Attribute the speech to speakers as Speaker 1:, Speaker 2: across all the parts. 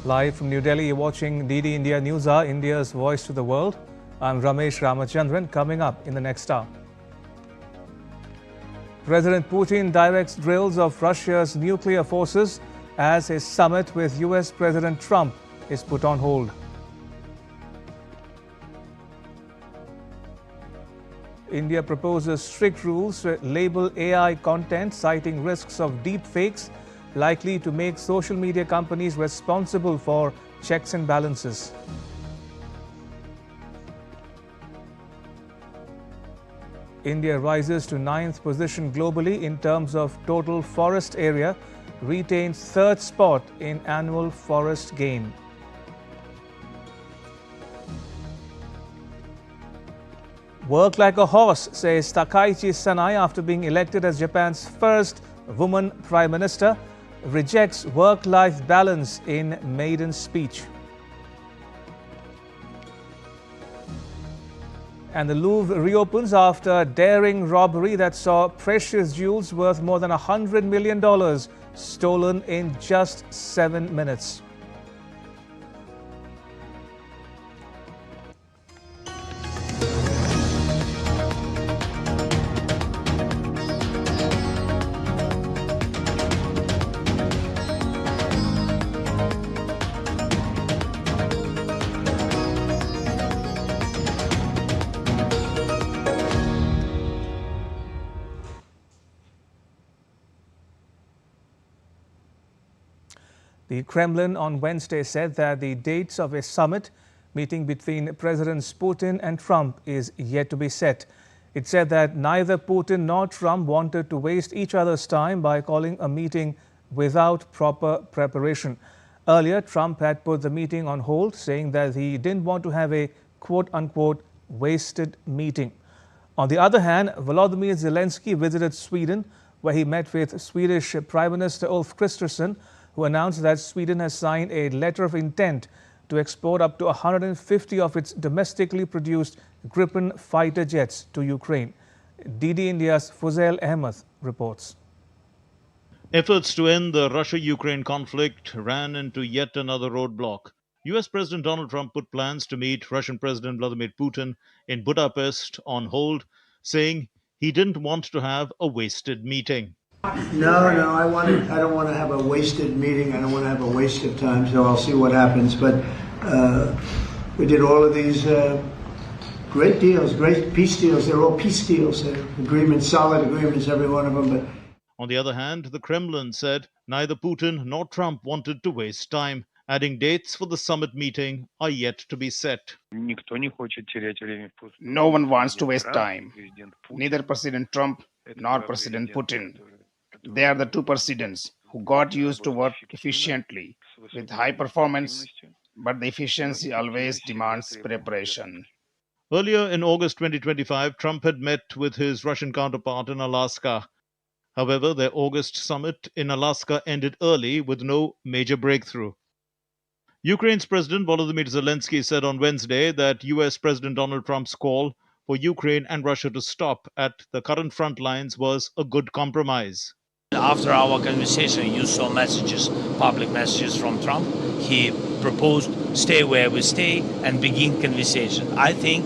Speaker 1: Live from New Delhi, you're watching DD India News Hour, India's voice to the world. I'm Ramesh Ramachandran. Coming up in the next hour, President Putin directs drills of Russia's nuclear forces as his summit with US President Trump is put on hold. India proposes strict rules to label AI content, citing risks of deepfakes likely to make social media companies responsible for checks and balances. India rises to 9th position globally in terms of total forest area, retains 3rd spot in annual forest gain. Work like a horse, says Takai Sanai after being elected as Japan's first woman Prime Minister, rejects work-life balance in maiden speech. And the Louvre reopens after a daring robbery that saw precious jewels worth more than $100 million stolen in just 7 minutes. The Kremlin on Wednesday said that the dates of a summit meeting between Presidents Putin and Trump is yet to be set. It said that neither Putin nor Trump wanted to waste each other's time by calling a meeting without proper preparation. Earlier, Trump had put the meeting on hold, saying that he didn't want to have a quote-unquote wasted meeting. On the other hand, Volodymyr Zelensky visited Sweden, where he met with Swedish Prime Minister Ulf Kristersson, who announced that Sweden has signed a letter of intent to export up to 150 of its domestically produced Gripen fighter jets to Ukraine. DD India's Fuzail Ahmed reports.
Speaker 2: Efforts to end the Russia-Ukraine conflict ran into yet another roadblock. US President Donald Trump put plans to meet Russian President Vladimir Putin in Budapest on hold, saying he didn't want to have a wasted meeting.
Speaker 3: No, I don't want to have a wasted meeting. I don't want to have a waste of time, so I'll see what happens. But we did all of these great deals, great peace deals. They're all peace deals, agreements, solid agreements, every one of them. But
Speaker 2: on the other hand, the Kremlin said neither Putin nor Trump wanted to waste time, adding dates for the summit meeting are yet to be set.
Speaker 4: No one wants to waste time. Neither President Trump nor President Putin. They are the two presidents who got used to work efficiently with high performance, but the efficiency always demands preparation.
Speaker 2: Earlier in August 2025, Trump had met with his Russian counterpart in Alaska. However, their August summit in Alaska ended early with no major breakthrough. Ukraine's President Volodymyr Zelensky said on Wednesday that US President Donald Trump's call for Ukraine and Russia to stop at the current front lines was a good compromise.
Speaker 5: After our conversation, you saw messages, public messages from Trump. He proposed stay where we stay and begin conversation. I think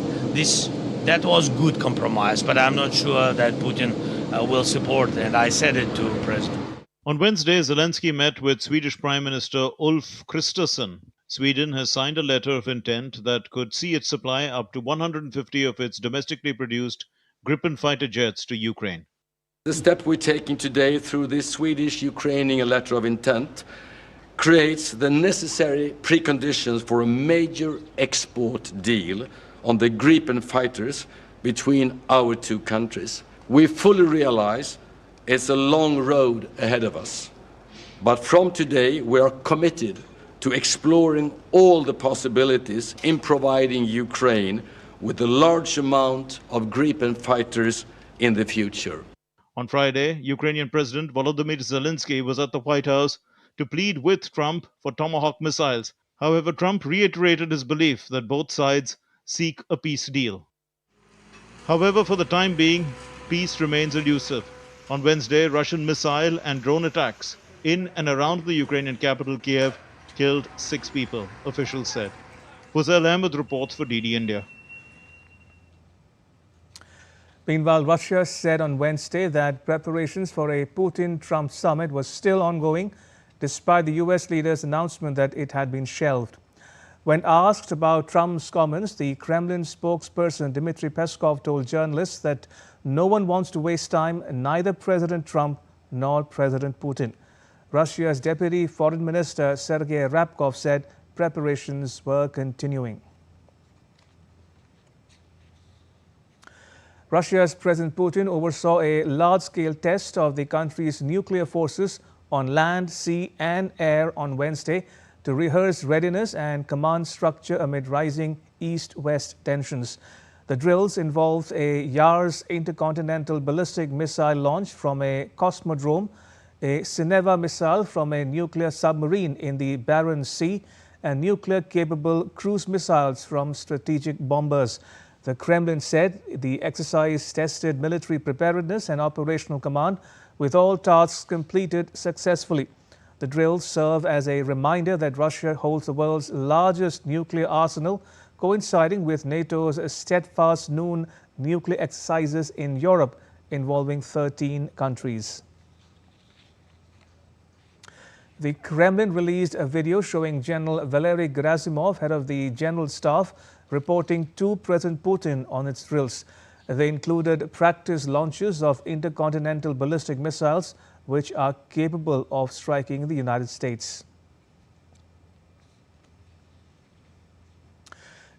Speaker 5: that was good compromise, but I'm not sure that Putin will support it, and I said it to the President.
Speaker 2: On Wednesday, Zelensky met with Swedish Prime Minister Ulf Kristersson. Sweden has signed a letter of intent that could see it supply up to 150 of its domestically produced Gripen fighter jets to Ukraine.
Speaker 6: The step we're taking today through this Swedish-Ukrainian letter of intent creates the necessary preconditions for a major export deal on the Gripen fighters between our two countries. We fully realize it's a long road ahead of us, but from today we are committed to exploring all the possibilities in providing Ukraine with a large amount of Gripen fighters in the future.
Speaker 2: On Friday, Ukrainian President Volodymyr Zelensky was at the White House to plead with Trump for Tomahawk missiles. However, Trump reiterated his belief that both sides seek a peace deal. However, for the time being, peace remains elusive. On Wednesday, Russian missile and drone attacks in and around the Ukrainian capital Kiev killed 6 people, officials said. Fuzail Ahmed reports for DD India.
Speaker 1: Meanwhile, Russia said on Wednesday that preparations for a Putin-Trump summit was still ongoing, despite the U.S. leader's announcement that it had been shelved. When asked about Trump's comments, the Kremlin spokesperson Dmitry Peskov told journalists that no one wants to waste time, neither President Trump nor President Putin. Russia's Deputy Foreign Minister Sergei Ryabkov said preparations were continuing. Russia's President Putin oversaw a large-scale test of the country's nuclear forces on land, sea and air on Wednesday to rehearse readiness and command structure amid rising east-west tensions. The drills involved a Yars intercontinental ballistic missile launch from a cosmodrome, a Sineva missile from a nuclear submarine in the Barents Sea, and nuclear-capable cruise missiles from strategic bombers. The Kremlin said the exercise tested military preparedness and operational command, with all tasks completed successfully. The drills serve as a reminder that Russia holds the world's largest nuclear arsenal, coinciding with NATO's Steadfast Noon nuclear exercises in Europe involving 13 countries. The Kremlin released a video showing General Valery Gerasimov, head of the General Staff, reporting to President Putin on its drills. They included practice launches of intercontinental ballistic missiles, which are capable of striking the United States.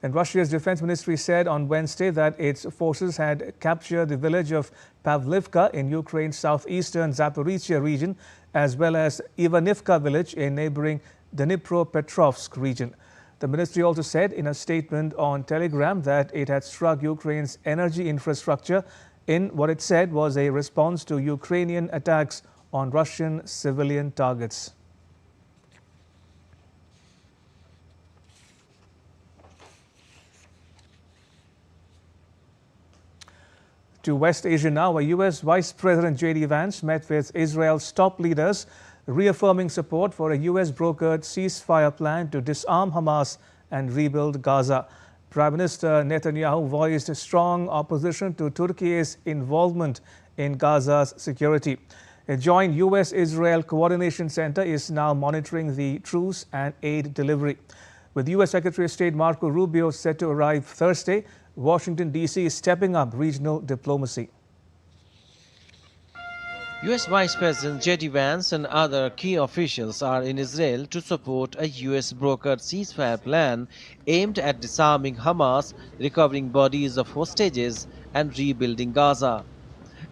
Speaker 1: And Russia's defense ministry said on Wednesday that its forces had captured the village of Pavlivka in Ukraine's southeastern Zaporizhia region, as well as Ivanivka village in neighboring Dnipropetrovsk region. The ministry also said in a statement on Telegram that it had struck Ukraine's energy infrastructure in what it said was a response to Ukrainian attacks on Russian civilian targets. To West Asia now, where U.S. Vice President J.D. Vance met with Israel's top leaders, reaffirming support for a U.S.-brokered ceasefire plan to disarm Hamas and rebuild Gaza. Prime Minister Netanyahu voiced strong opposition to Turkey's involvement in Gaza's security. A joint U.S.-Israel Coordination Center is now monitoring the truce and aid delivery. With U.S. Secretary of State Marco Rubio set to arrive Thursday, Washington, D.C. is stepping up regional diplomacy.
Speaker 7: U.S. Vice President J.D. Vance and other key officials are in Israel to support a U.S.-brokered ceasefire plan aimed at disarming Hamas, recovering bodies of hostages, and rebuilding Gaza.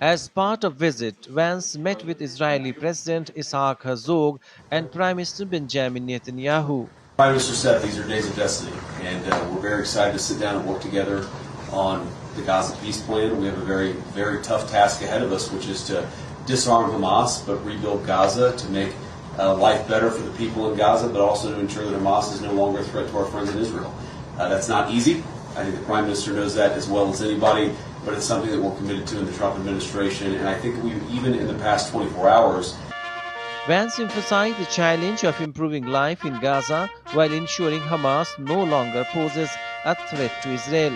Speaker 7: As part of visit, Vance met with Israeli President Isaac Herzog and Prime Minister Benjamin Netanyahu.
Speaker 8: Prime Minister said these are days of destiny, and we're very excited to sit down and work together on the Gaza peace plan. We have a very, very tough task ahead of us, which is to disarm Hamas, but rebuild Gaza to make life better for the people in Gaza, but also to ensure that Hamas is no longer a threat to our friends in Israel. That's not easy. I think the Prime Minister knows that as well as anybody, but it's something that we're committed to in the Trump administration, and I think we've, even in the past 24 hours,
Speaker 7: Vance emphasized the challenge of improving life in Gaza while ensuring Hamas no longer poses a threat to Israel.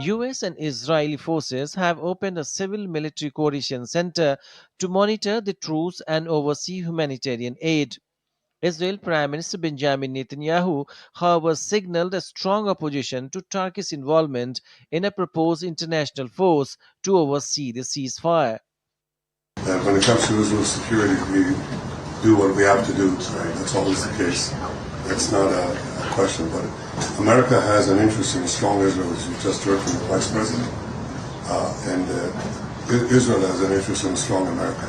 Speaker 7: U.S. and Israeli forces have opened a civil-military coordination center to monitor the truce and oversee humanitarian aid. Israel Prime Minister Benjamin Netanyahu, however, signaled a strong opposition to Turkey's involvement in a proposed international force to oversee the ceasefire.
Speaker 9: When it comes to Israel's security, we do what we have to do. Right? That's always the case. That's not a question. But America has an interest in strong Israel, as you just heard from the Vice President. Israel has an interest in strong America.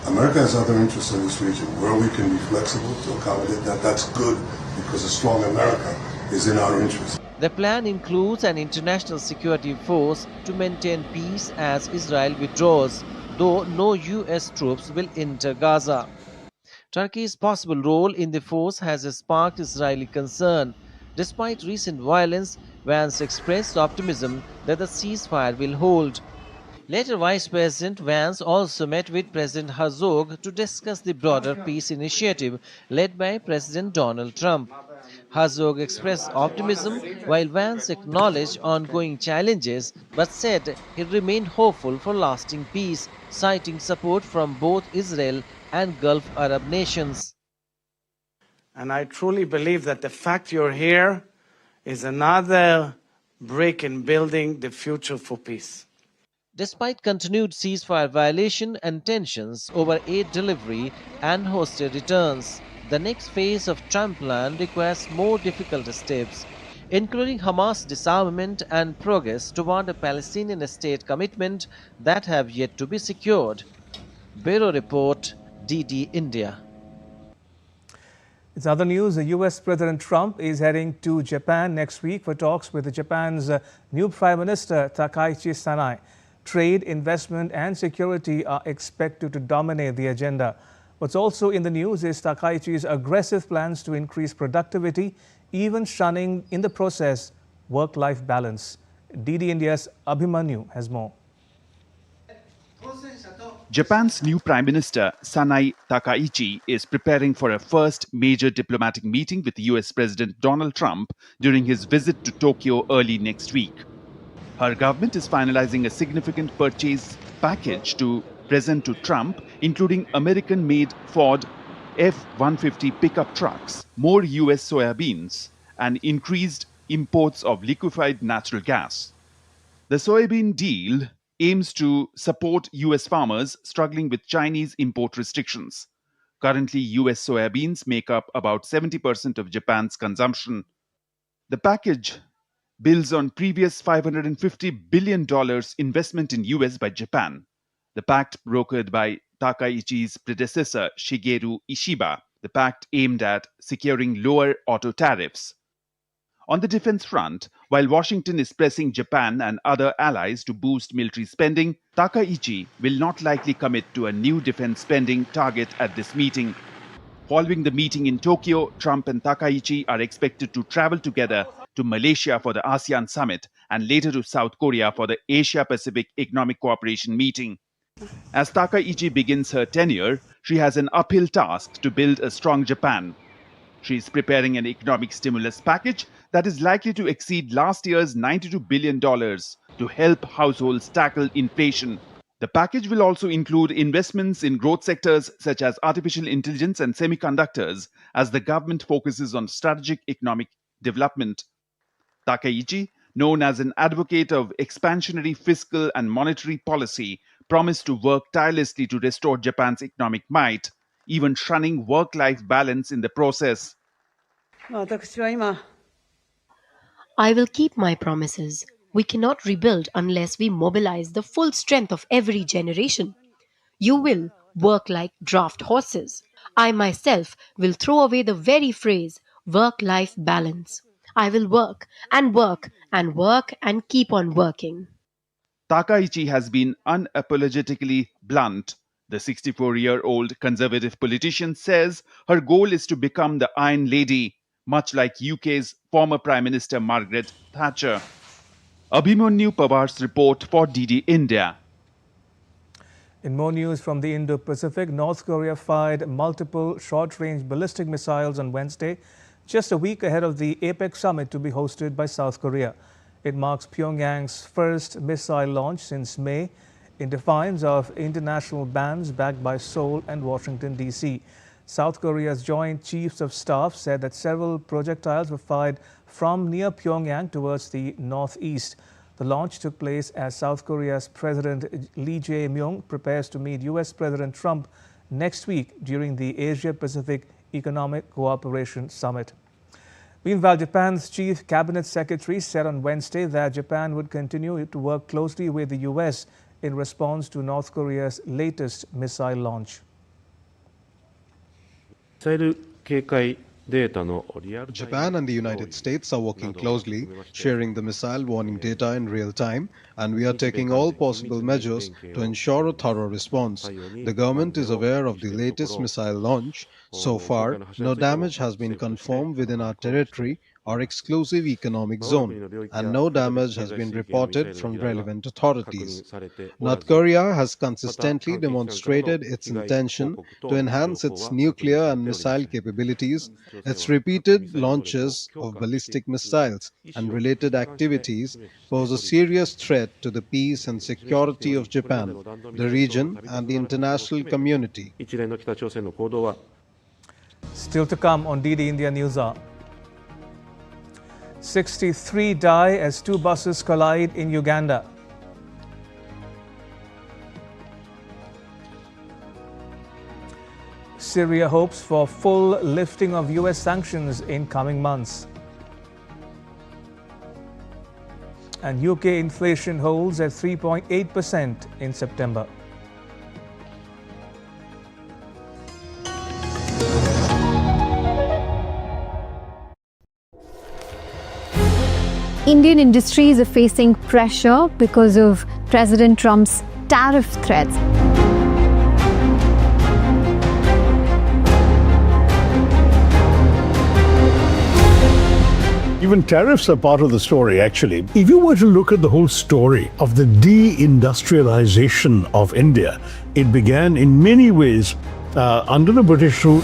Speaker 9: America has other interests in this region. Where we can be flexible to accommodate that, that's good, because a strong America is in our interest.
Speaker 7: The plan includes an international security force to maintain peace as Israel withdraws, though no U.S. troops will enter Gaza. Turkey's possible role in the force has sparked Israeli concern. Despite recent violence, Vance expressed optimism that the ceasefire will hold. Later, Vice President Vance also met with President Herzog to discuss the broader peace initiative led by President Donald Trump. Herzog expressed optimism while Vance acknowledged ongoing challenges but said he remained hopeful for lasting peace, citing support from both Israel and Gulf Arab nations.
Speaker 10: And I truly believe that the fact you're here is another brick in building the future for peace.
Speaker 7: Despite continued ceasefire violation and tensions over aid delivery and hostage returns, the next phase of Trump plan requires more difficult steps, including Hamas disarmament and progress toward a Palestinian state commitment that have yet to be secured. Bureau Report, DD India.
Speaker 1: In other news, US President Trump is heading to Japan next week for talks with Japan's new Prime Minister Takai Sanai. Trade, investment and security are expected to dominate the agenda. What's also in the news is Takaichi's aggressive plans to increase productivity, even shunning in the process work-life balance. DD India's Abhimanyu has more.
Speaker 11: Japan's new Prime Minister, Sanai Takaichi, is preparing for a first major diplomatic meeting with US President Donald Trump during his visit to Tokyo early next week. Her government is finalizing a significant purchase package to present to Trump, including American-made Ford F-150 pickup trucks, more US soybeans, and increased imports of liquefied natural gas. The soybean deal aims to support US farmers struggling with Chinese import restrictions. Currently, US soybeans make up about 70% of Japan's consumption. The package builds on previous $550 billion investment in US by Japan. The pact brokered by Takaichi's predecessor, Shigeru Ishiba. The pact aimed at securing lower auto tariffs. On the defense front, while Washington is pressing Japan and other allies to boost military spending, Takaichi will not likely commit to a new defense spending target at this meeting. Following the meeting in Tokyo, Trump and Takaichi are expected to travel together to Malaysia for the ASEAN summit and later to South Korea for the Asia-Pacific Economic Cooperation meeting. As Takaichi begins her tenure, she has an uphill task to build a strong Japan. She is preparing an economic stimulus package that is likely to exceed last year's $92 billion to help households tackle inflation. The package will also include investments in growth sectors such as artificial intelligence and semiconductors as the government focuses on strategic economic development. Takaichi, known as an advocate of expansionary fiscal and monetary policy, promised to work tirelessly to restore Japan's economic might, even shunning work-life balance in the process.
Speaker 12: I will keep my promises. We cannot rebuild unless we mobilize the full strength of every generation. You will work like draft horses. I myself will throw away the very phrase work-life balance. I will work and work and work and keep on working.
Speaker 11: Takaichi has been unapologetically blunt. The 64-year-old conservative politician says her goal is to become the Iron Lady, much like UK's former Prime Minister Margaret Thatcher. Abhimanyu Pawar's report for DD India.
Speaker 1: In more news from the Indo-Pacific, North Korea fired multiple short-range ballistic missiles on Wednesday, just a week ahead of the APEC summit to be hosted by South Korea. It marks Pyongyang's first missile launch since May, in defiance of international bans backed by Seoul and Washington, D.C. South Korea's Joint Chiefs of Staff said that several projectiles were fired from near Pyongyang towards the northeast. The launch took place as South Korea's President Lee Jae-myung prepares to meet U.S. President Trump next week during the Asia-Pacific Economic Cooperation Summit. Meanwhile, Japan's Chief Cabinet Secretary said on Wednesday that Japan would continue to work closely with the U.S. in response to North Korea's latest missile launch.
Speaker 13: Japan and the United States are working closely, sharing the missile warning data in real time, and we are taking all possible measures to ensure a thorough response. The government is aware of the latest missile launch. So far, no damage has been confirmed within our territory or exclusive economic zone, and no damage has been reported from relevant authorities. North Korea has consistently demonstrated its intention to enhance its nuclear and missile capabilities. Its repeated launches of ballistic missiles and related activities pose a serious threat to the peace and security of Japan, the region, and the international community.
Speaker 1: Still to come on DD India News Hour. 63 die as two buses collide in Uganda. Syria hopes for full lifting of US sanctions in coming months. And UK inflation holds at 3.8% in September.
Speaker 14: Indian industries are facing pressure because of President Trump's tariff threats.
Speaker 15: Even tariffs are part of the story, actually. If you were to look at the whole story of the deindustrialization of India, it began in many ways under the British rule.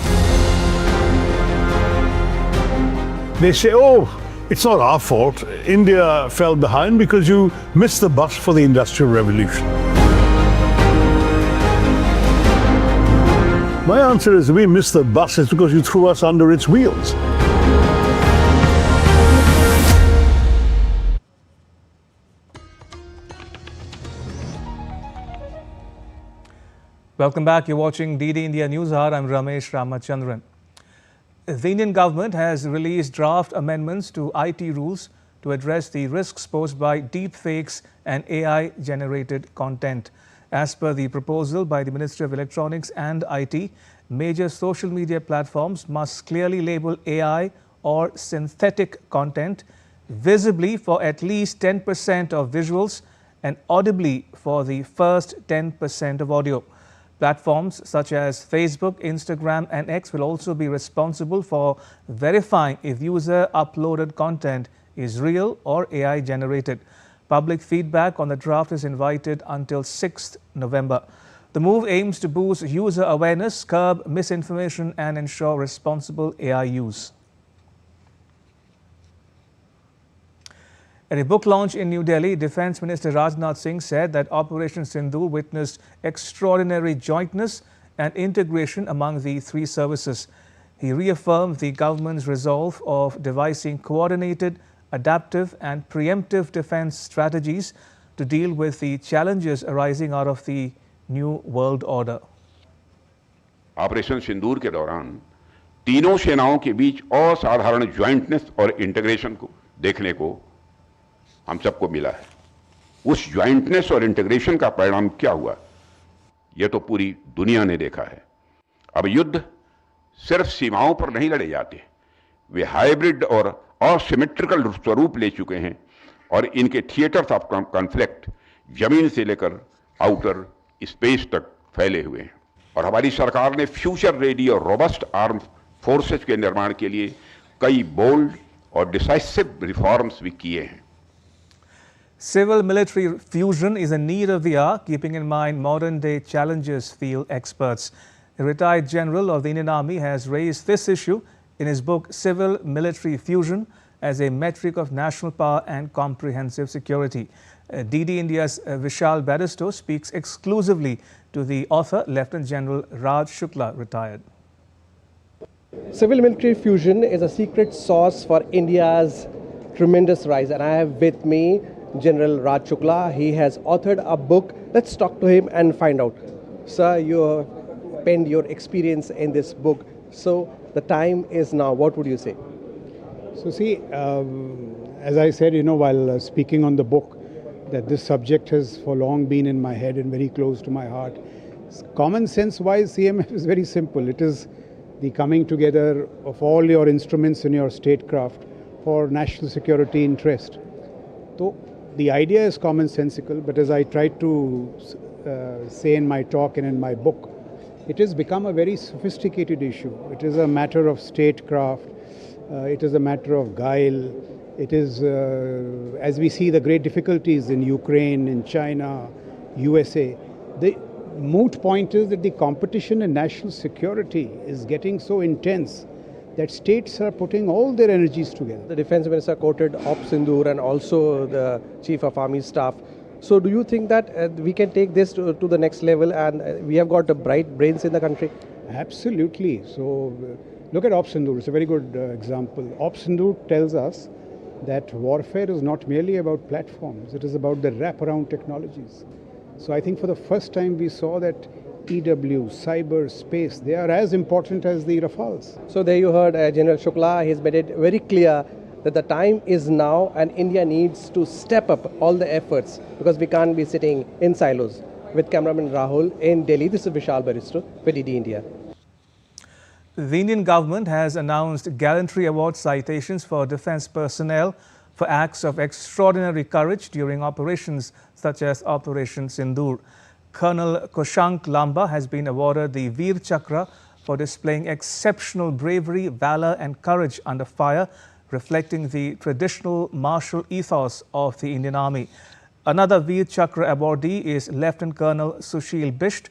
Speaker 15: They say, oh, it's not our fault. India fell behind because you missed the bus for the Industrial Revolution. My answer is we missed the bus is because you threw us under its wheels.
Speaker 1: Welcome back. You're watching DD India News Hour. I'm Ramesh Ramachandran. The Indian government has released draft amendments to IT rules to address the risks posed by deepfakes and AI-generated content. As per the proposal by the Ministry of Electronics and IT, major social media platforms must clearly label AI or synthetic content visibly for at least 10% of visuals and audibly for the first 10% of audio. Platforms such as Facebook, Instagram and X will also be responsible for verifying if user uploaded content is real or AI generated. Public feedback on the draft is invited until 6th November. The move aims to boost user awareness, curb misinformation and ensure responsible AI use. At a book launch in New Delhi, Defence Minister Rajnath Singh said that Operation Sindoor witnessed extraordinary jointness and integration among the three services. He reaffirmed the government's resolve of devising coordinated, adaptive and preemptive defence strategies to deal with the challenges arising out of the new world order.
Speaker 16: Operation Sindoor के दौरान तीनों सेनाओं के बीच असाधारण jointness और integration को देखने को हम सबको मिला है। उस ज्वाइंटनेस और इंटीग्रेशन का परिणाम क्या हुआ, यह तो पूरी दुनिया ने देखा है। अब युद्ध सिर्फ सीमाओं पर नहीं लड़े जाते, वे हाइब्रिड और असिमेट्रिकल स्वरूप ले चुके हैं और इनके थिएटर्स ऑफ कॉन्फ्लिक्ट जमीन से लेकर आउटर स्पेस तक फैले हुए हैं। और हमारी सरकार ने फ्यूचर रेडी और रोबस्ट आर्म फोर्सेस के निर्माण के लिए कई बोल्ड और डिसाइसिव रिफॉर्म्स भी किए हैं।
Speaker 1: Civil-military fusion is a need of the hour, keeping in mind modern-day challenges, feel experts. A retired general of the Indian Army has raised this issue in his book Civil-Military Fusion as a Metric of National Power and Comprehensive Security. DD India's Vishal Baristo speaks exclusively to the author, Lieutenant General Raj Shukla, retired.
Speaker 17: Civil-military fusion is a secret sauce for India's tremendous rise, and I have with me General Raj Shukla. He has authored a book. Let's talk to him and find out. Sir, you have penned your experience in this book. So the time is now. What would you say?
Speaker 18: So see, as I said, while speaking on the book, that this subject has for long been in my head and very close to my heart. Common sense-wise, CMF is very simple. It is the coming together of all your instruments in your statecraft for national security interest. So the idea is commonsensical, but as I tried to say in my talk and in my book, it has become a very sophisticated issue. It is a matter of statecraft. It is a matter of guile. It is, as we see the great difficulties in Ukraine, in China, USA, the moot point is that the competition in national security is getting so intense that states are putting all their energies together.
Speaker 17: The defense minister quoted Op Sindoor and also the chief of army staff. So do you think that we can take this to the next level and we have got bright brains in the country?
Speaker 18: Absolutely. So look at Op Sindoor. It's a very good example. Op Sindoor tells us that warfare is not merely about platforms. It is about the wraparound technologies. So I think for the first time we saw that EW, cyber, space, they are as important as the Rafales.
Speaker 17: So there you heard General Shukla. He's made it very clear that the time is now and India needs to step up all the efforts because we can't be sitting in silos. With cameraman Rahul in Delhi, this is Vishal Baristo for DD India.
Speaker 1: The Indian government has announced Gallantry Award citations for defense personnel for acts of extraordinary courage during operations such as Operation Sindoor. Colonel Koshank Lamba has been awarded the Veer Chakra for displaying exceptional bravery, valor and courage under fire, reflecting the traditional martial ethos of the Indian Army. Another Veer Chakra awardee is Lieutenant Colonel Sushil Bisht,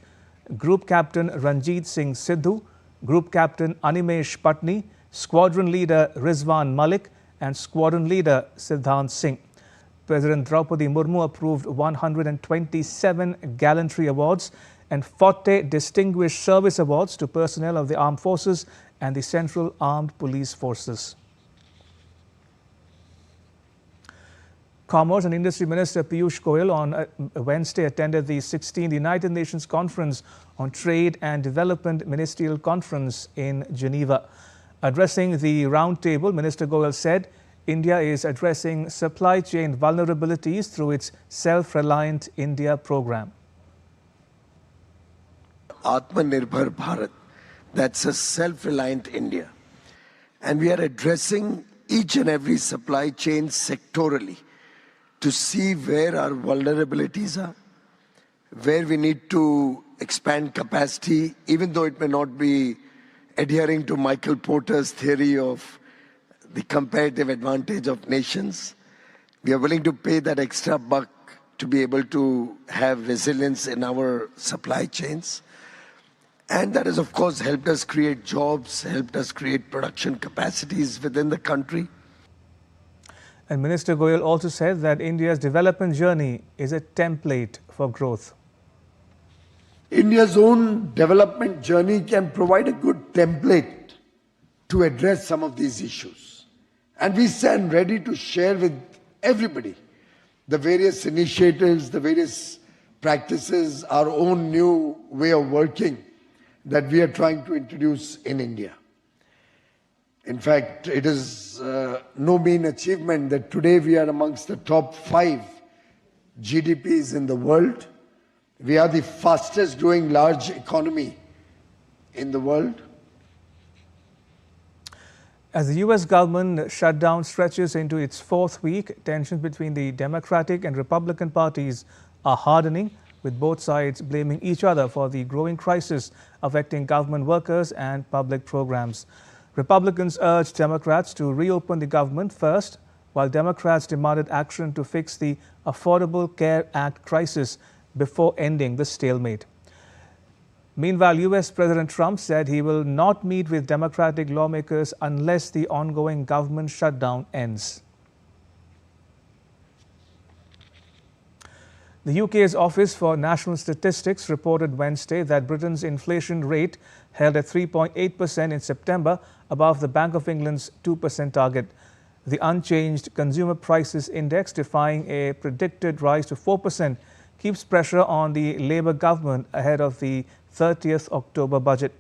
Speaker 1: Group Captain Ranjit Singh Sidhu, Group Captain Animesh Patni, Squadron Leader Rizwan Malik and Squadron Leader Siddhant Singh. President Draupadi Murmu approved 127 Gallantry Awards and 40 Distinguished Service Awards to personnel of the Armed Forces and the Central Armed Police Forces. Commerce and Industry Minister Piyush Goyal on Wednesday attended the 16th United Nations Conference on Trade and Development Ministerial Conference in Geneva. Addressing the roundtable, Minister Goyal said India is addressing supply chain vulnerabilities through its Self-Reliant India program.
Speaker 19: Atmanirbhar Bharat, that's a self-reliant India. And we are addressing each and every supply chain sectorally to see where our vulnerabilities are, where we need to expand capacity, even though it may not be adhering to Michael Porter's theory of the comparative advantage of nations. We are willing to pay that extra buck to be able to have resilience in our supply chains. And that has, of course, helped us create jobs, helped us create production capacities within the country.
Speaker 1: And Minister Goyal also said that India's development journey is a template for growth.
Speaker 20: India's own development journey can provide a good template to address some of these issues. And we stand ready to share with everybody the various initiatives, the various practices, our own new way of working that we are trying to introduce in India. In fact, it is no mean achievement that today we are amongst the top 5 GDPs in the world. We are the fastest growing large economy in the world.
Speaker 1: As the U.S. government shutdown stretches into its 4th week, tensions between the Democratic and Republican parties are hardening, with both sides blaming each other for the growing crisis affecting government workers and public programs. Republicans urged Democrats to reopen the government first, while Democrats demanded action to fix the Affordable Care Act crisis before ending the stalemate. Meanwhile, U.S. President Trump said he will not meet with Democratic lawmakers unless the ongoing government shutdown ends. The UK's Office for National Statistics reported Wednesday that Britain's inflation rate held at 3.8% in September, above the Bank of England's 2% target. The unchanged Consumer Prices Index, defying a predicted rise to 4%, keeps pressure on the Labour government ahead of the 30th October budget.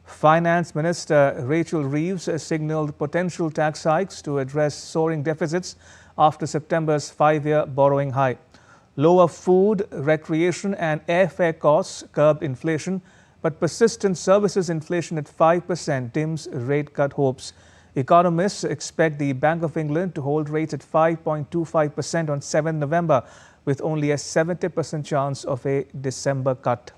Speaker 1: Finance Minister Rachel Reeves signalled potential tax hikes to address soaring deficits after September's 5-year borrowing high. Lower food, recreation and airfare costs curbed inflation, but persistent services inflation at 5% dims rate cut hopes. Economists expect the Bank of England to hold rates at 5.25% on 7 November, with only a 70% chance of a December cut.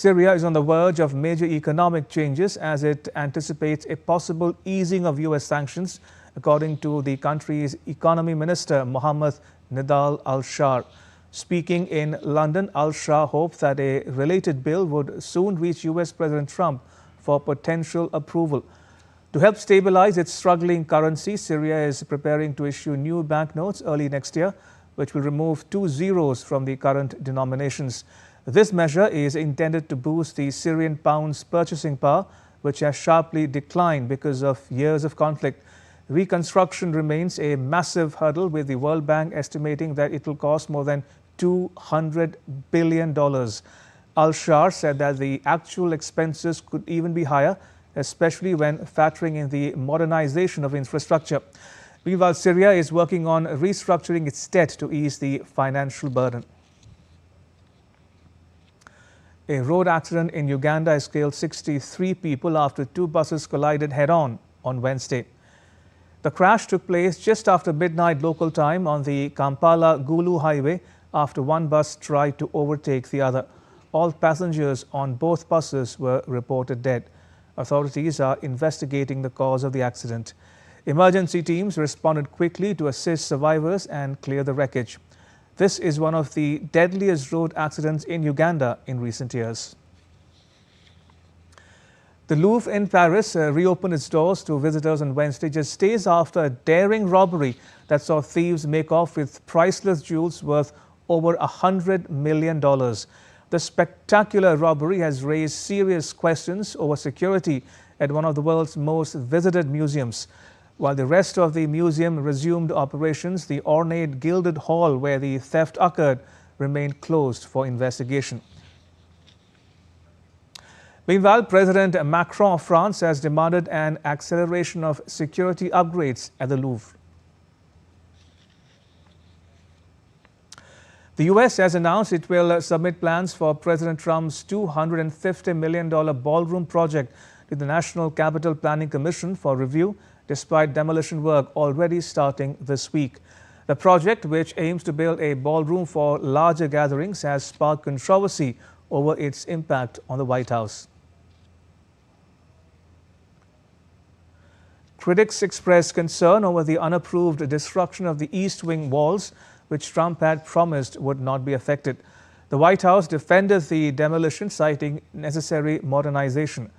Speaker 1: Syria is on the verge of major economic changes as it anticipates a possible easing of U.S. sanctions, according to the country's economy minister, Mohammed Nidal al-Shar. Speaking in London, al-Shar hoped that a related bill would soon reach U.S. President Trump for potential approval. To help stabilize its struggling currency, Syria is preparing to issue new banknotes early next year, which will remove 2 zeros from the current denominations. This measure is intended to boost the Syrian pound's purchasing power, which has sharply declined because of years of conflict. Reconstruction remains a massive hurdle, with the World Bank estimating that it will cost more than $200 billion. Al-Shar said that the actual expenses could even be higher, especially when factoring in the modernization of infrastructure. Meanwhile, Syria is working on restructuring its debt to ease the financial burden. A road accident in Uganda has killed 63 people after 2 buses collided head-on on Wednesday. The crash took place just after midnight local time on the Kampala-Gulu highway after one bus tried to overtake the other. All passengers on both buses were reported dead. Authorities are investigating the cause of the accident. Emergency teams responded quickly to assist survivors and clear the wreckage. This is one of the deadliest road accidents in Uganda in recent years. The Louvre in Paris reopened its doors to visitors on Wednesday, just days after a daring robbery that saw thieves make off with priceless jewels worth over $100 million. The spectacular robbery has raised serious questions over security at one of the world's most visited museums. While the rest of the museum resumed operations, the ornate gilded hall where the theft occurred remained closed for investigation. Meanwhile, President Macron of France has demanded an acceleration of security upgrades at the Louvre. The U.S. has announced it will submit plans for President Trump's $250 million ballroom project to the National Capital Planning Commission for review, despite demolition work already starting this week. The project, which aims to build a ballroom for larger gatherings, has sparked controversy over its impact on the White House. Critics expressed concern over the unapproved destruction of the East Wing walls, which Trump had promised would not be affected. The White House defended the demolition, citing necessary modernization.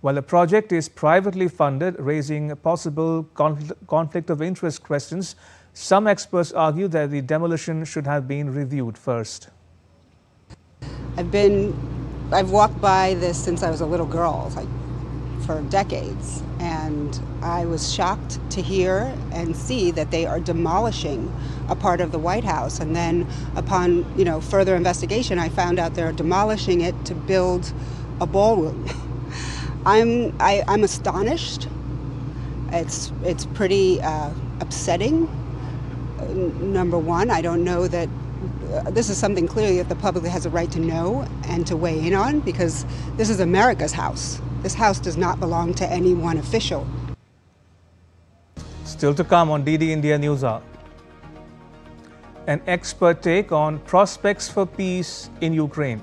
Speaker 1: While the project is privately funded, raising possible conflict of interest questions, some experts argue that the demolition should have been reviewed first.
Speaker 21: I've walked by this since I was a little girl, like for decades, and I was shocked to hear and see that they are demolishing a part of the White House. And then upon further investigation, I found out they're demolishing it to build a ballroom. I'm astonished. It's pretty upsetting. Number one, I don't know that this is something clearly that the public has a right to know and to weigh in on, because this is America's house. This house does not belong to any one official.
Speaker 1: Still to come on DD India News Hour. An expert take on prospects for peace in Ukraine.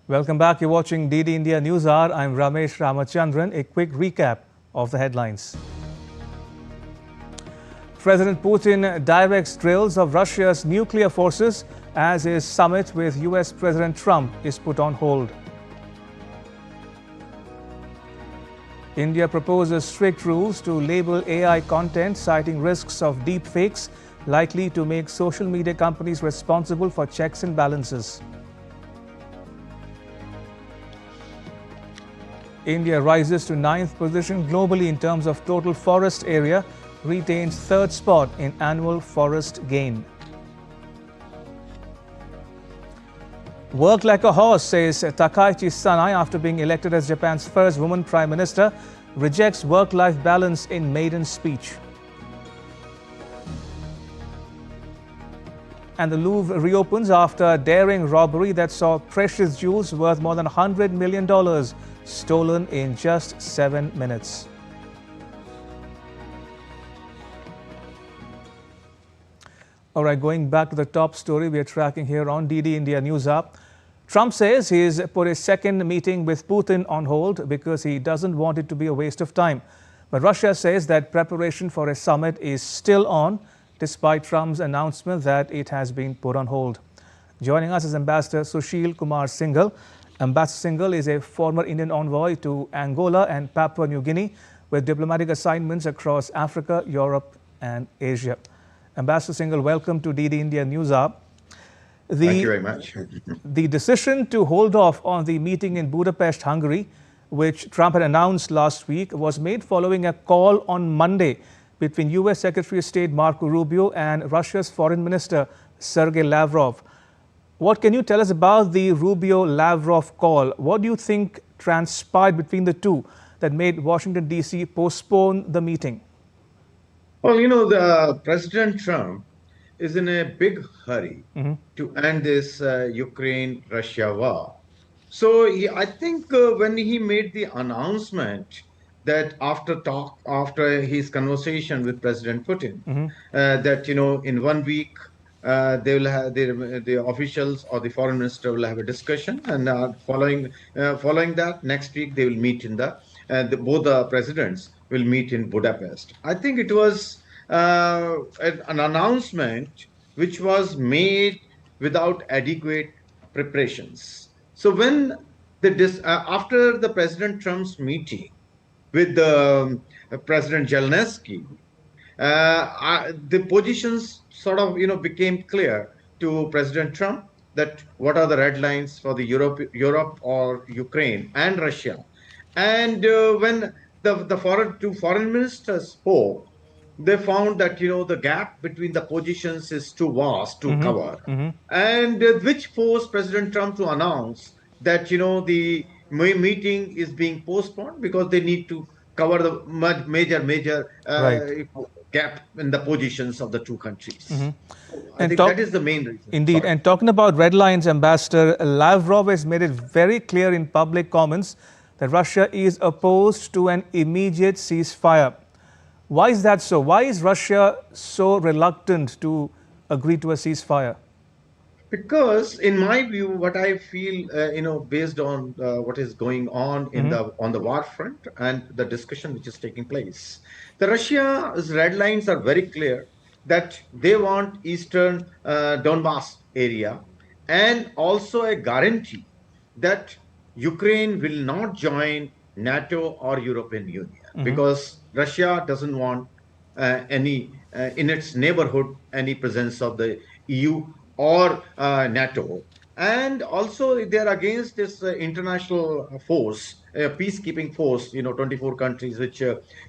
Speaker 1: Welcome back. You're watching DD India News Hour. I'm Ramesh Ramachandran. A quick recap of the headlines. President Putin directs drills of Russia's nuclear forces as his summit with US President Trump is put on hold. India proposes strict rules to label AI content, citing risks of deepfakes. likely to make social media companies responsible for checks and balances. India rises to 9th position globally in terms of total forest area, retains 3rd spot in annual forest gain. Work like a horse, says Takai Sanai after being elected as Japan's first woman prime minister, rejects work-life balance in maiden speech. And the Louvre reopens after a daring robbery that saw precious jewels worth more than $100 million stolen in just 7 minutes. All right, going back to the top story we are tracking here on DD India News App. Trump says he's put his second meeting with Putin on hold because he doesn't want it to be a waste of time. But Russia says that preparation for a summit is still on, despite Trump's announcement that it has been put on hold. Joining us is Ambassador Sushil Kumar Singhal. Ambassador Singhal is a former Indian envoy to Angola and Papua New Guinea with diplomatic assignments across Africa, Europe and Asia. Ambassador Singhal, welcome to DD India News App.
Speaker 3: Thank you very much.
Speaker 1: The decision to hold off on the meeting in Budapest, Hungary, which Trump had announced last week, was made following a call on Monday between U.S. Secretary of State Marco Rubio and Russia's Foreign Minister Sergei Lavrov. What can you tell us about the Rubio-Lavrov call? What do you think transpired between the two that made Washington, D.C. postpone the meeting?
Speaker 3: Well, the President Trump is in a big hurry to end this Ukraine-Russia war. So I think when he made the announcement that after his conversation with President Putin, that in 1 week they will have the officials or the foreign minister will have a discussion, and following that next week they will meet in both the presidents will meet in Budapest. I think it was an announcement which was made without adequate preparations. So when after the President Trump's meeting with the President Zelensky, the positions sort of became clear to President Trump that what are the red lines for the Europe or Ukraine and Russia. And when the two foreign ministers spoke, they found that the gap between the positions is too vast to cover, and which forced President Trump to announce that the meeting is being postponed because they need to cover the major gap in the positions of the two countries. I think that is the main reason.
Speaker 1: Indeed. And talking about red lines, Ambassador, Lavrov has made it very clear in public comments that Russia is opposed to an immediate ceasefire. Why is that so? Why is Russia so reluctant to agree to a ceasefire?
Speaker 3: Because, in my view, what I feel, based on what is going on on the war front and the discussion which is taking place, the Russia's red lines are very clear that they want eastern Donbass area and also a guarantee that Ukraine will not join NATO or European Union because Russia doesn't want any in its neighborhood any presence of the EU or NATO, and also they are against this international force, peacekeeping force. 24 countries, which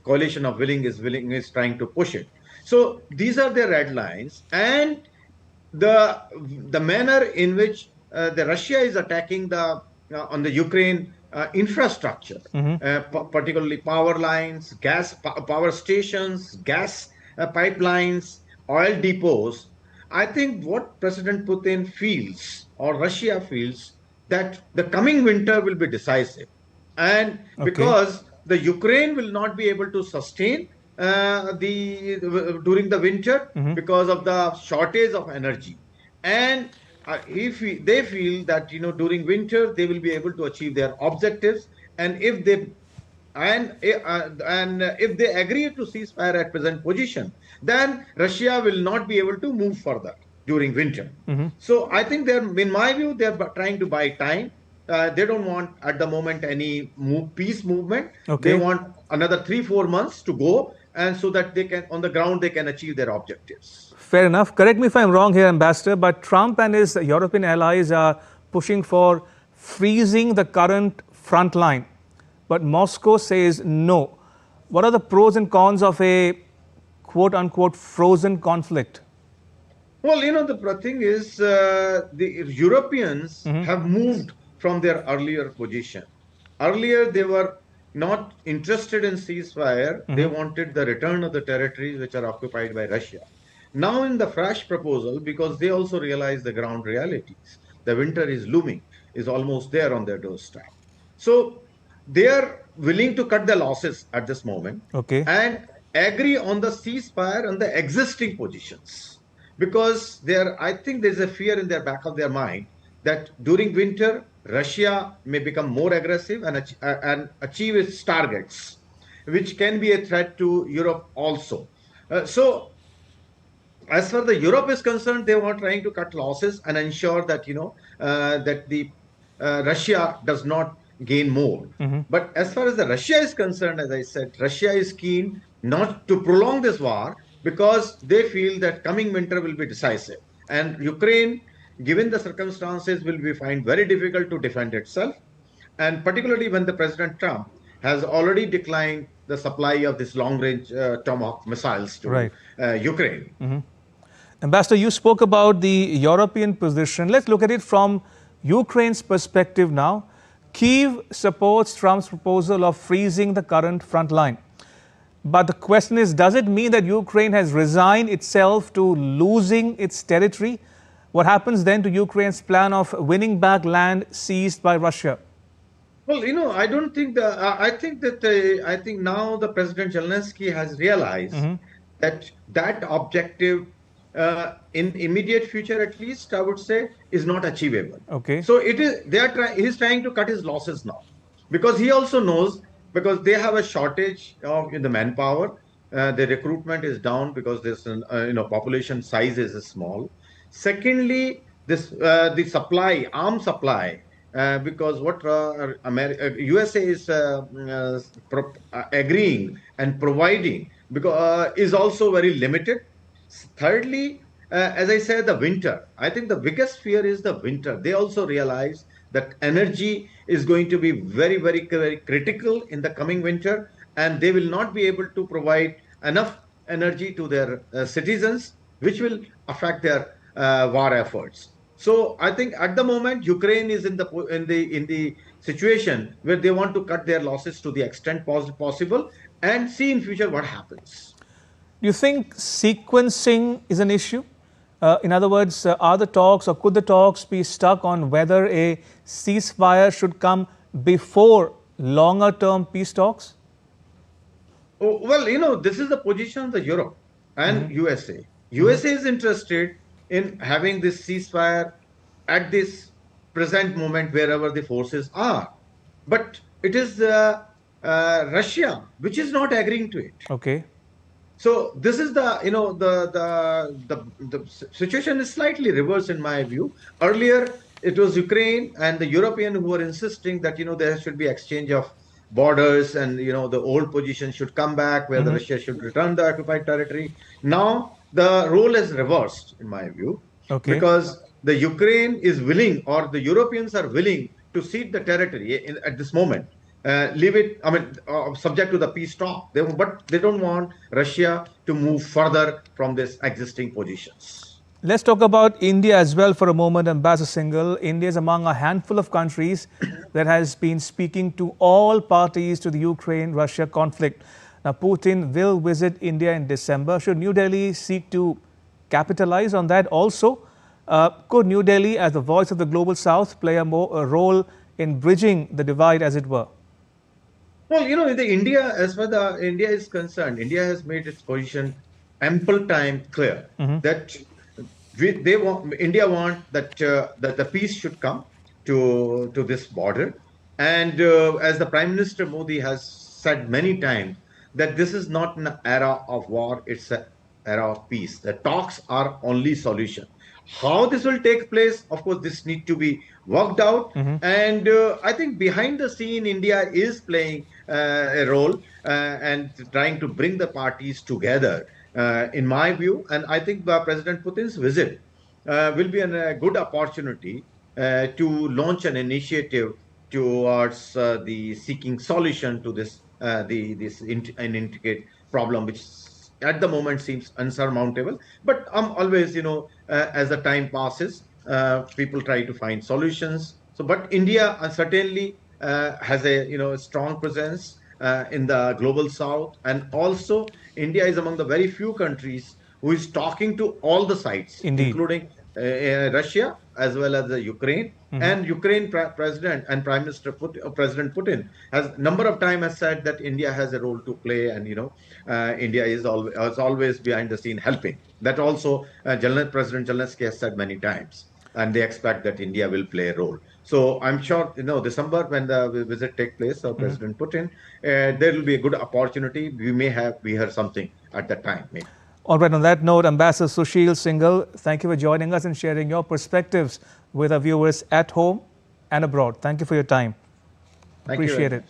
Speaker 3: coalition of willing is trying to push it. So these are the red lines, and the manner in which the Russia is attacking on the Ukraine infrastructure, particularly power lines, power stations, gas pipelines, oil depots. I think what President Putin feels, or Russia feels, that the coming winter will be decisive. And because the Ukraine will not be able to sustain during the winter because of the shortage of energy. And they feel that during winter they will be able to achieve their objectives, and if they agree to ceasefire at present position, then Russia will not be able to move further during winter. So I think in my view, they're trying to buy time. They don't want at the moment any peace movement. They want another 3-4 months to go, and so that they can, on the ground, they can achieve their objectives.
Speaker 1: Fair enough. Correct me if I'm wrong here, Ambassador, but Trump and his European allies are pushing for freezing the current front line. But Moscow says no. What are the pros and cons of a quote-unquote frozen conflict?
Speaker 3: Well, the thing is, the Europeans have moved from their earlier position. Earlier, they were not interested in ceasefire. They wanted the return of the territories which are occupied by Russia. Now, in the fresh proposal, because they also realize the ground realities, the winter is looming, is almost there on their doorstep. So, they are willing to cut the losses at this moment and agree on the ceasefire on the existing positions. Because I think there's a fear in their back of their mind that during winter, Russia may become more aggressive and achieve its targets, which can be a threat to Europe also. So, as far as Europe is concerned, they were trying to cut losses and ensure that Russia does not gain more. But as far as Russia is concerned, as I said, Russia is keen not to prolong this war because they feel that coming winter will be decisive. And Ukraine, given the circumstances, will be find very difficult to defend itself. And particularly when the President Trump has already declined the supply of this long-range Tomahawk missiles to Ukraine.
Speaker 1: Ambassador, you spoke about the European position. Let's look at it from Ukraine's perspective now. Kyiv supports Trump's proposal of freezing the current front line. But the question is, does it mean that Ukraine has resigned itself to losing its territory? What happens then to Ukraine's plan of winning back land seized by Russia?
Speaker 3: Well, I don't think I think now the President Zelensky has realized that objective in immediate future, at least, I would say, is not achievable. So he's trying to cut his losses now, because he also knows, because they have a shortage in the manpower. The recruitment is down because this population size is small. Secondly, the supply, arms supply, because what USA is agreeing and providing is also very limited. Thirdly, as I said, the winter. I think the biggest fear is the winter. They also realize that energy is going to be very, very, very critical in the coming winter, and they will not be able to provide enough energy to their citizens, which will affect their war efforts. So I think at the moment Ukraine is in the situation where they want to cut their losses to the extent possible and see in future what happens.
Speaker 1: Do you think sequencing is an issue? In other words, are the talks, or could the talks be stuck on whether a ceasefire should come before longer-term peace talks?
Speaker 3: Oh, well, this is the position of the Europe and USA. USA is interested in having this ceasefire at this present moment wherever the forces are. But it is Russia which is not agreeing to it. So this is the situation is slightly reversed in my view. Earlier, it was Ukraine and the European who were insisting that there should be exchange of borders, and the old position should come back where the Russia should return the occupied territory. Now the role is reversed in my view, because the Ukraine is willing, or the Europeans are willing, to cede the territory at this moment. Leave it, subject to the peace talk. But they don't want Russia to move further from these existing positions.
Speaker 1: Let's talk about India as well for a moment, Ambassador Singhal. India is among a handful of countries that has been speaking to all parties to the Ukraine-Russia conflict. Now, Putin will visit India in December. Should New Delhi seek to capitalize on that also? Could New Delhi, as the voice of the Global South, play a role in bridging the divide, as it were?
Speaker 3: Well, in India, as far as India is concerned, India has made its position ample time clear that India want that the peace should come to this border, and as the Prime Minister Modi has said many times, that this is not an era of war; it's an era of peace. The talks are only solution. How this will take place, of course, this need to be worked out. And I think behind the scene, India is playing a role and trying to bring the parties together, in my view. And I think President Putin's visit will be a good opportunity to launch an initiative towards the seeking solution to this an intricate problem, which at the moment seems unsurmountable. But always, as the time passes, people try to find solutions. So, but India certainly has a strong presence in the global south, and also India is among the very few countries who is talking to all the sides, including Russia as well as the Ukraine. And Ukraine president and Prime Minister President Putin has number of times has said that India has a role to play, and India is always behind the scene helping. That also President Zelensky has said many times, and they expect that India will play a role. So I'm sure December, when the visit take place of President Putin, there will be a good opportunity. We may hear something at that time, maybe.
Speaker 1: All right, on that note, Ambassador Sushil Singhal, thank you for joining us and sharing your perspectives with our viewers at home and abroad. Thank you for your time. Appreciate it.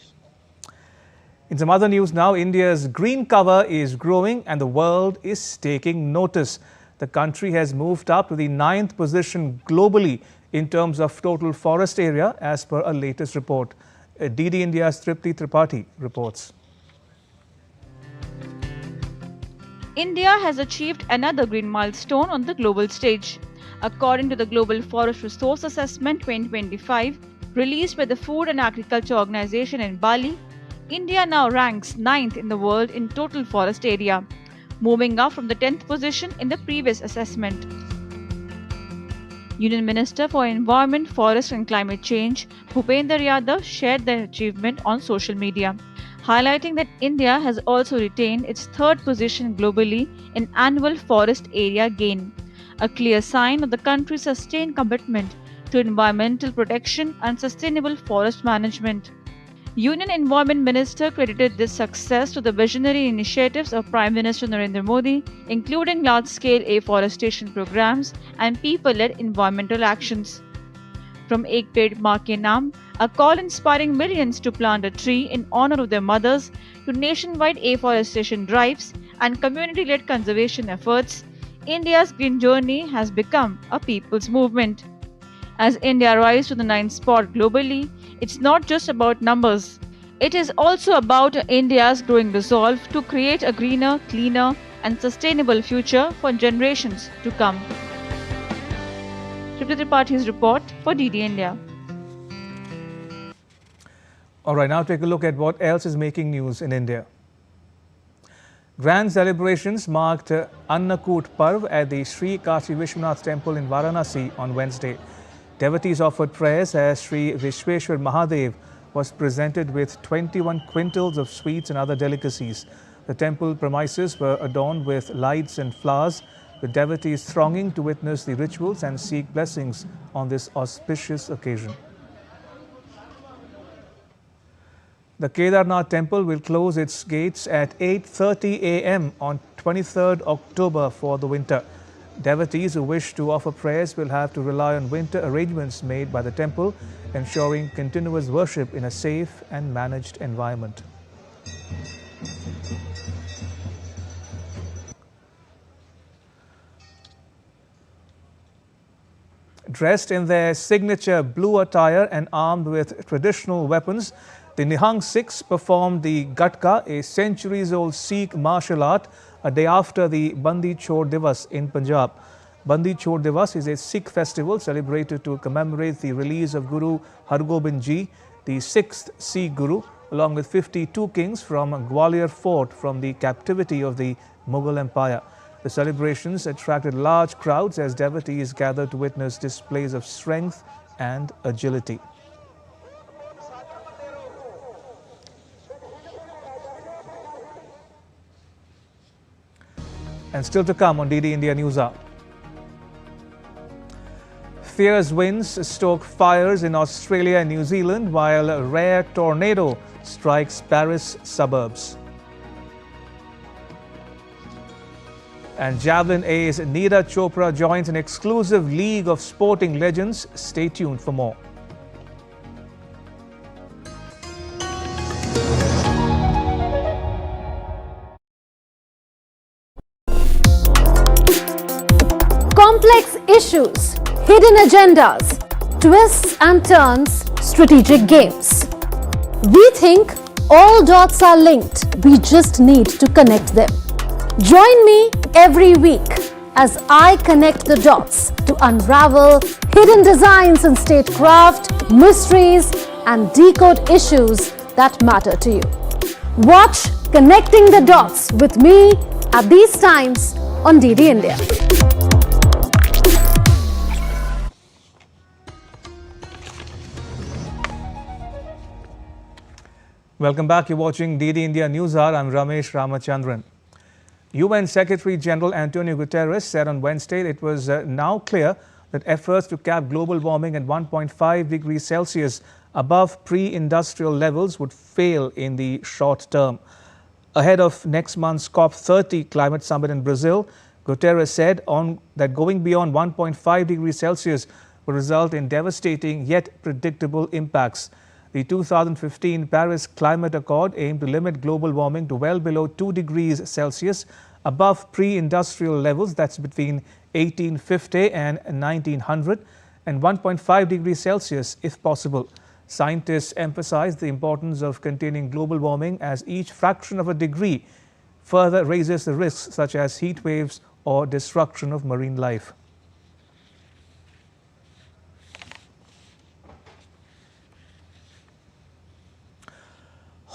Speaker 1: In some other news now, India's green cover is growing and the world is taking notice. The country has moved up to the 9th position globally in terms of total forest area, as per a latest report. DD India's Tripti Tripathi reports.
Speaker 4: India has achieved another green milestone on the global stage. According to the Global Forest Resource Assessment 2025, released by the Food and Agriculture Organization in Bali, India now ranks 9th in the world in total forest area, moving up from the 10th position in the previous assessment. Union Minister for Environment, Forest and Climate Change, Bhupender Yadav, shared the achievement on social media, highlighting that India has also retained its 3rd position globally in annual forest area gain, a clear sign of the country's sustained commitment to environmental protection and sustainable forest management. Union Environment Minister credited this success to the visionary initiatives of Prime Minister Narendra Modi, including large-scale afforestation programs and people-led environmental actions. From Ek Ped Maa Ke Naam, a call inspiring millions to plant a tree in honor of their mothers, to nationwide afforestation drives and community-led conservation efforts, India's green journey has become a people's movement. As India rises to the 9th spot globally, it's not just about numbers. It is also about India's growing resolve to create a greener, cleaner, and sustainable future for generations to come. Tripti Tripathi's report for DD India.
Speaker 1: All right, now take a look at what else is making news in India. Grand celebrations marked Annakut Parv at the Sri Kashi Vishwanath Temple in Varanasi on Wednesday. Devotees offered prayers as Sri Vishweshwar Mahadev was presented with 21 quintals of sweets and other delicacies. The temple premises were adorned with lights and flowers, with devotees thronging to witness the rituals and seek blessings on this auspicious occasion. The Kedarnath temple will close its gates at 8:30 a.m. on 23rd October for the winter. Devotees who wish to offer prayers will have to rely on winter arrangements made by the temple, ensuring continuous worship in a safe and managed environment. Dressed in their signature blue attire and armed with traditional weapons, the Nihang Sikhs performed the Gatka, a centuries-old Sikh martial art, a day after the Bandi Chhor Divas in Punjab. Bandi Chhor Divas is a Sikh festival celebrated to commemorate the release of Guru Hargobind Ji, the 6th Sikh Guru, along with 52 kings from Gwalior Fort from the captivity of the Mughal Empire. The celebrations attracted large crowds as devotees gathered to witness displays of strength and agility. And still to come on DD India News Hour. Fierce winds stoke fires in Australia and New Zealand while a rare tornado strikes Paris suburbs. And javelin ace Neeraj Chopra joins an exclusive league of sporting legends. Stay tuned for more.
Speaker 14: Complex issues, hidden agendas, twists and turns, strategic games. We think all dots are linked. We just need to connect them. Join me every week as I connect the dots to unravel hidden designs in statecraft, mysteries, and decode issues that matter to you. Watch Connecting the Dots with me at these times on DD India.
Speaker 1: Welcome back. You're watching DD India News Hour. I'm Ramesh Ramachandran. UN Secretary General Antonio Guterres said on Wednesday it was now clear that efforts to cap global warming at 1.5 degrees Celsius above pre-industrial levels would fail in the short term. Ahead of next month's COP30 climate summit in Brazil, Guterres said that going beyond 1.5 degrees Celsius will result in devastating yet predictable impacts. The 2015 Paris Climate Accord aimed to limit global warming to well below 2 degrees Celsius above pre-industrial levels, that's between 1850 and 1900, and 1.5 degrees Celsius if possible. Scientists emphasize the importance of containing global warming as each fraction of a degree further raises the risks such as heat waves or destruction of marine life.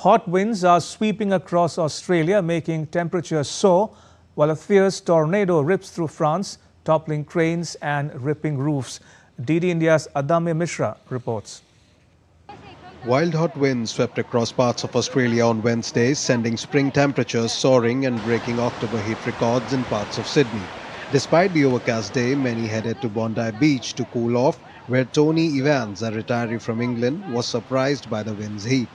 Speaker 1: Hot winds are sweeping across Australia, making temperatures soar, while a fierce tornado rips through France, toppling cranes and ripping roofs. DD India's Adamya Mishra reports.
Speaker 13: Wild hot winds swept across parts of Australia on Wednesday, sending spring temperatures soaring and breaking October heat records in parts of Sydney. Despite the overcast day, many headed to Bondi Beach to cool off, where Tony Evans, a retiree from England, was surprised by the wind's heat.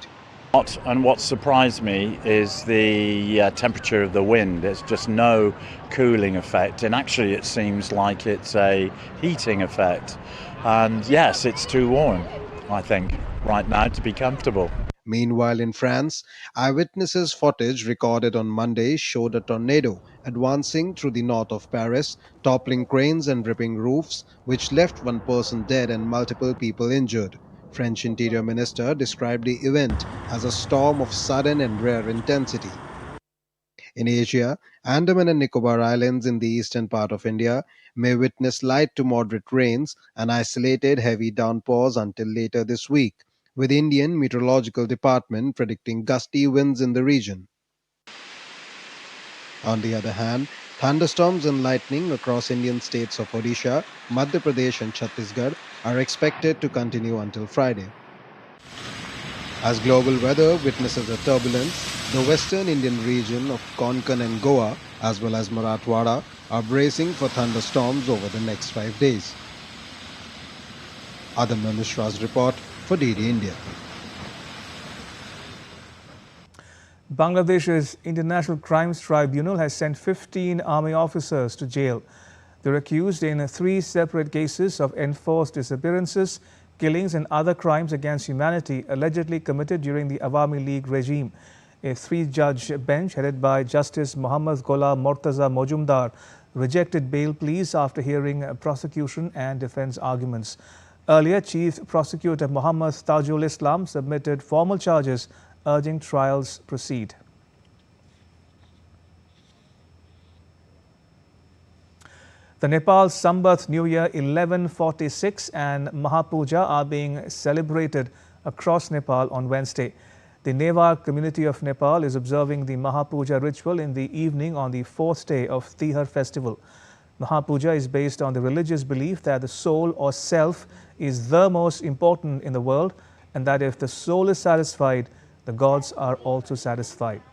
Speaker 5: And what surprised me is the temperature of the wind. There's just no cooling effect, and actually it seems like it's a heating effect. And yes, it's too warm, I think, right now to be comfortable.
Speaker 13: Meanwhile, in France, eyewitnesses' footage recorded on Monday showed a tornado advancing through the north of Paris, toppling cranes and ripping roofs, which left one person dead and multiple people injured. French Interior Minister described the event as a storm of sudden and rare intensity. In Asia, Andaman and Nicobar Islands in the eastern part of India may witness light to moderate rains and isolated heavy downpours until later this week, with Indian Meteorological Department predicting gusty winds in the region. On the other hand, thunderstorms and lightning across Indian states of Odisha, Madhya Pradesh and Chhattisgarh are expected to continue until Friday. As global weather witnesses a turbulence, the western Indian region of Konkan and Goa, as well as Marathwada, are bracing for thunderstorms over the next 5 days. Adamya Mishra's report for DD India.
Speaker 1: Bangladesh's International Crimes Tribunal has sent 15 army officers to jail. They're accused in 3 separate cases of enforced disappearances, killings and other crimes against humanity allegedly committed during the Awami League regime. A 3-judge bench headed by Justice Muhammad Ghulam Mortaza Mojumdar rejected bail pleas after hearing prosecution and defense arguments. Earlier, Chief Prosecutor Muhammad Tajul Islam submitted formal charges urging trials proceed. The Nepal Sambat New Year 1146 and Mahapuja are being celebrated across Nepal on Wednesday. The Newar community of Nepal is observing the Mahapuja ritual in the evening on the 4th day of Tihar festival. Mahapuja is based on the religious belief that the soul or self is the most important in the world, and that if the soul is satisfied, the gods are also satisfied.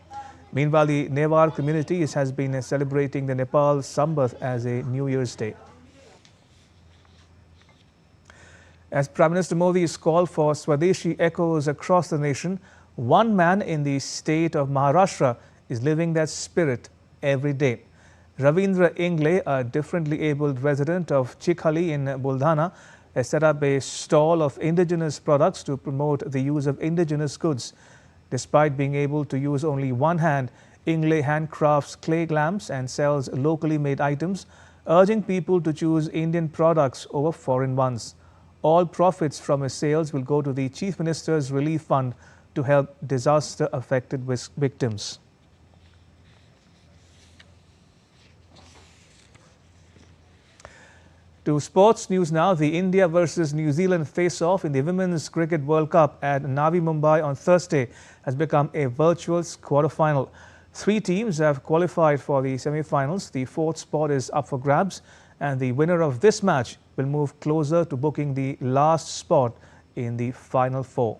Speaker 1: Meanwhile, the Newar community has been celebrating the Nepal Sambat as a New Year's Day. As Prime Minister Modi's call for Swadeshi echoes across the nation, one man in the state of Maharashtra is living that spirit every day. Ravindra Ingle, a differently abled resident of Chikhali in Buldhana, has set up a stall of indigenous products to promote the use of indigenous goods. Despite being able to use only one hand, Ingle handcrafts clay lamps and sells locally made items, urging people to choose Indian products over foreign ones. All profits from his sales will go to the Chief Minister's Relief Fund to help disaster-affected victims. To sports news now, the India versus New Zealand face-off in the Women's Cricket World Cup at Navi Mumbai on Thursday has become a virtual quarter-final. 3 teams have qualified for the semi-finals. The 4th spot is up for grabs, and the winner of this match will move closer to booking the last spot in the final 4.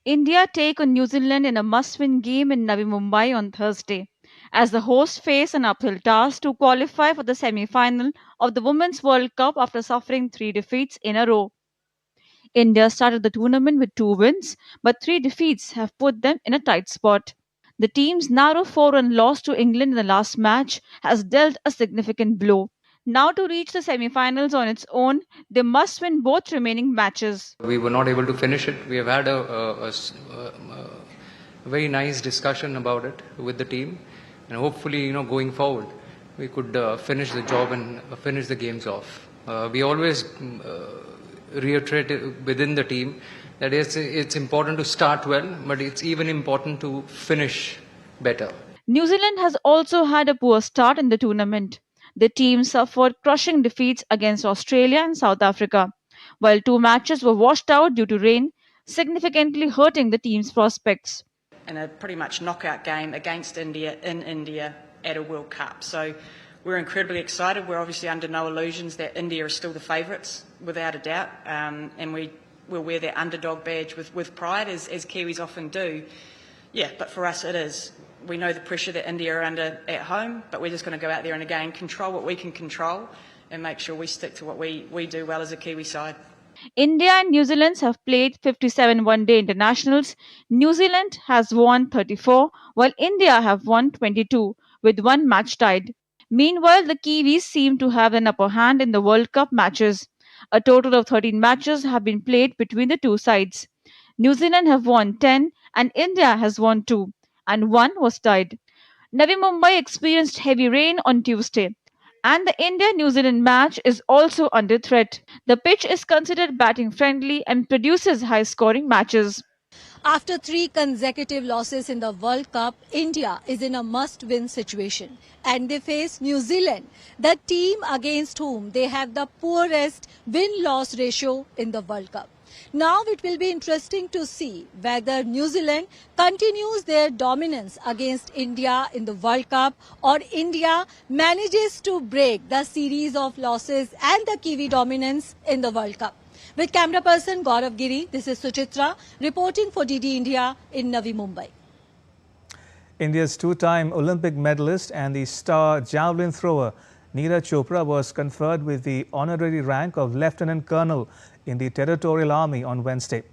Speaker 4: India take on New Zealand in a must-win game in Navi Mumbai on Thursday, as the hosts face an uphill task to qualify for the semi-final of the Women's World Cup after suffering 3 defeats in a row. India started the tournament with 2 wins, but 3 defeats have put them in a tight spot. The team's narrow 4-run loss to England in the last match has dealt a significant blow. Now to reach the semi-finals on its own, they must win both remaining matches.
Speaker 6: We were not able to finish it. We have had a very nice discussion about it with the team, and hopefully, going forward, we could finish the job and finish the games off. We always reiterate within the team that it's important to start well, but it's even important to finish better.
Speaker 4: New Zealand has also had a poor start in the tournament. The team suffered crushing defeats against Australia and South Africa, while 2 matches were washed out due to rain, significantly hurting the team's prospects.
Speaker 22: In a pretty much knockout game against India in India at a World Cup. So we're incredibly excited. We're obviously under no illusions that India is still the favourites, without a doubt, and we'll wear their underdog badge with pride, as Kiwis often do. Yeah, but for us it is. We know the pressure that India are under at home, but we're just going to go out there and again control what we can control and make sure we stick to what we do well as a Kiwi side.
Speaker 4: India and New Zealand have played 57 one-day internationals. New Zealand has won 34, while India have won 22, with 1 match tied. Meanwhile, the Kiwis seem to have an upper hand in the World Cup matches. A total of 13 matches have been played between the 2 sides. New Zealand have won 10 and India has won 2, and 1 was tied. Navi Mumbai experienced heavy rain on Tuesday, and the India-New Zealand match is also under threat. The pitch is considered batting friendly and produces high-scoring matches.
Speaker 23: After 3 consecutive losses in the World Cup, India is in a must-win situation, and they face New Zealand, the team against whom they have the poorest win-loss ratio in the World Cup. Now it will be interesting to see whether New Zealand continues their dominance against India in the World Cup, or India manages to break the series of losses and the Kiwi dominance in the World Cup. With camera person Gaurav Giri, this is Suchitra reporting for DD India in Navi Mumbai.
Speaker 1: India's 2-time Olympic medalist and the star javelin thrower Neeraj Chopra was conferred with the honorary rank of Lieutenant Colonel in the Territorial Army on Wednesday.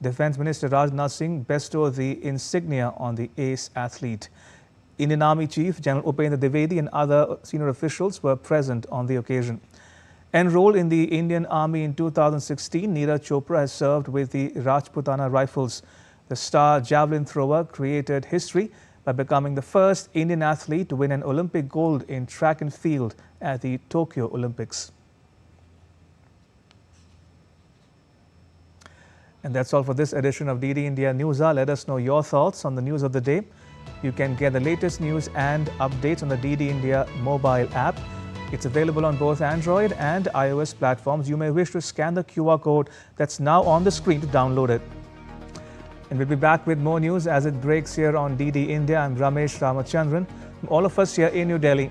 Speaker 1: Defence Minister Rajnath Singh bestowed the insignia on the ace athlete. Indian Army Chief General Upendra Dwivedi and other senior officials were present on the occasion. Enrolled in the Indian Army in 2016, Neeraj Chopra has served with the Rajputana Rifles. The star javelin thrower created history by becoming the first Indian athlete to win an Olympic gold in track and field at the Tokyo Olympics. And that's all for this edition of DD India News Hour. Let us know your thoughts on the news of the day. You can get the latest news and updates on the DD India mobile app. It's available on both Android and iOS platforms. You may wish to scan the QR code that's now on the screen to download it. And we'll be back with more news as it breaks here on DD India. I'm Ramesh Ramachandran. From all of us here in New Delhi,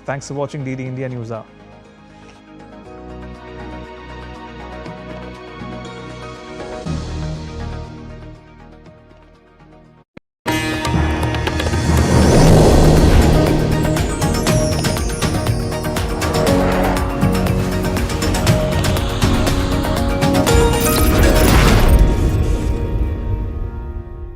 Speaker 1: thanks for watching DD India News Hour.